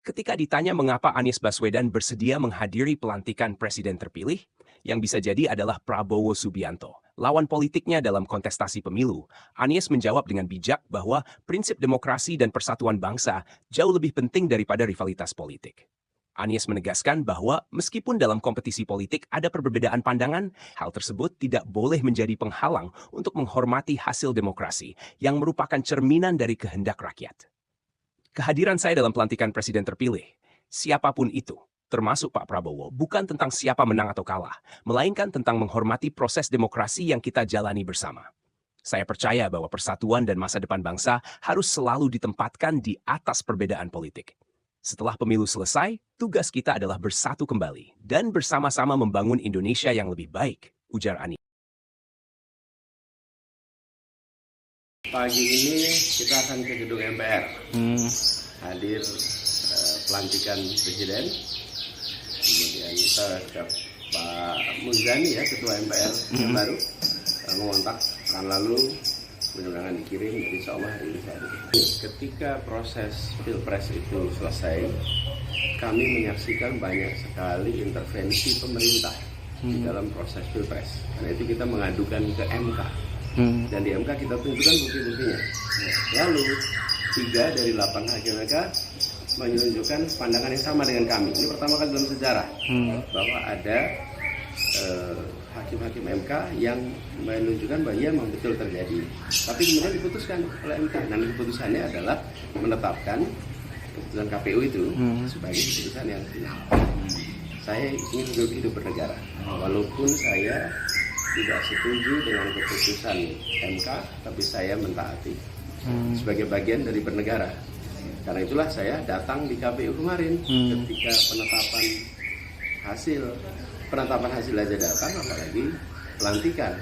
Ketika ditanya mengapa Anies Baswedan bersedia menghadiri pelantikan presiden terpilih, yang bisa jadi adalah Prabowo Subianto, lawan politiknya dalam kontestasi pemilu, Anies menjawab dengan bijak bahwa prinsip demokrasi dan persatuan bangsa jauh lebih penting daripada rivalitas politik. Anies menegaskan bahwa meskipun dalam kompetisi politik ada perbedaan pandangan, hal tersebut tidak boleh menjadi penghalang untuk menghormati hasil demokrasi yang merupakan cerminan dari kehendak rakyat. Kehadiran saya dalam pelantikan presiden terpilih, siapapun itu, termasuk Pak Prabowo, bukan tentang siapa menang atau kalah, melainkan tentang menghormati proses demokrasi yang kita jalani bersama. Saya percaya bahwa persatuan dan masa depan bangsa harus selalu ditempatkan di atas perbedaan politik. Setelah pemilu selesai, tugas kita adalah bersatu kembali dan bersama-sama membangun Indonesia yang lebih baik, ujar Anies. Pagi ini kita akan ke gedung MPR, hadir pelantikan presiden. Kemudian kita ke Pak Muzani ya, Ketua MPR yang baru, mengontak kan lalu undangan dikirim, jadi insya Allah hari ini saya hadir. Ketika proses Pilpres itu selesai, kami menyaksikan banyak sekali intervensi pemerintah di dalam proses Pilpres. Karena itu kita mengadukan ke MK. Dan di MK kita tunjukkan bukti-buktinya. Lalu 3 dari 8 hakim MK menunjukkan pandangan yang sama dengan kami. Ini pertama kali dalam sejarah bahwa ada hakim-hakim MK yang menunjukkan bahwa ia memang betul terjadi. Tapi kemudian diputuskan oleh MK. Dan keputusannya adalah menetapkan keputusan KPU itu sebagai keputusan yang final. Saya ingin hidup bernegara, walaupun saya tidak setuju dengan keputusan MK, tapi saya mentaati sebagai bagian dari bernegara. Karena itulah saya datang di KPU kemarin ketika penetapan hasil aja datang, apalagi pelantikan.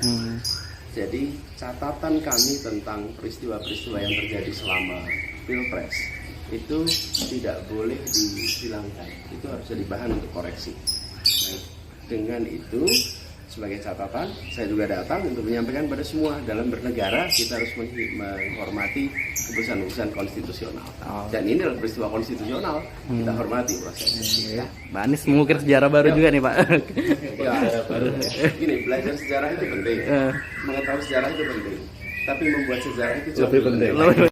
Jadi catatan kami tentang peristiwa-peristiwa yang terjadi selama Pilpres itu tidak boleh dihilangkan. Itu harus jadi bahan untuk koreksi. Nah, dengan itu sebagai catatan, saya juga datang untuk menyampaikan pada semua, dalam bernegara kita harus menghormati keputusan-keputusan konstitusional. Dan ini adalah peristiwa konstitusional, kita hormati prosesnya. Ya. Pak Anies mengukir sejarah baru juga nih Pak. Ya, gini, belajar sejarah itu penting, mengetahui sejarah itu penting, tapi membuat sejarah itu jauh lebih penting.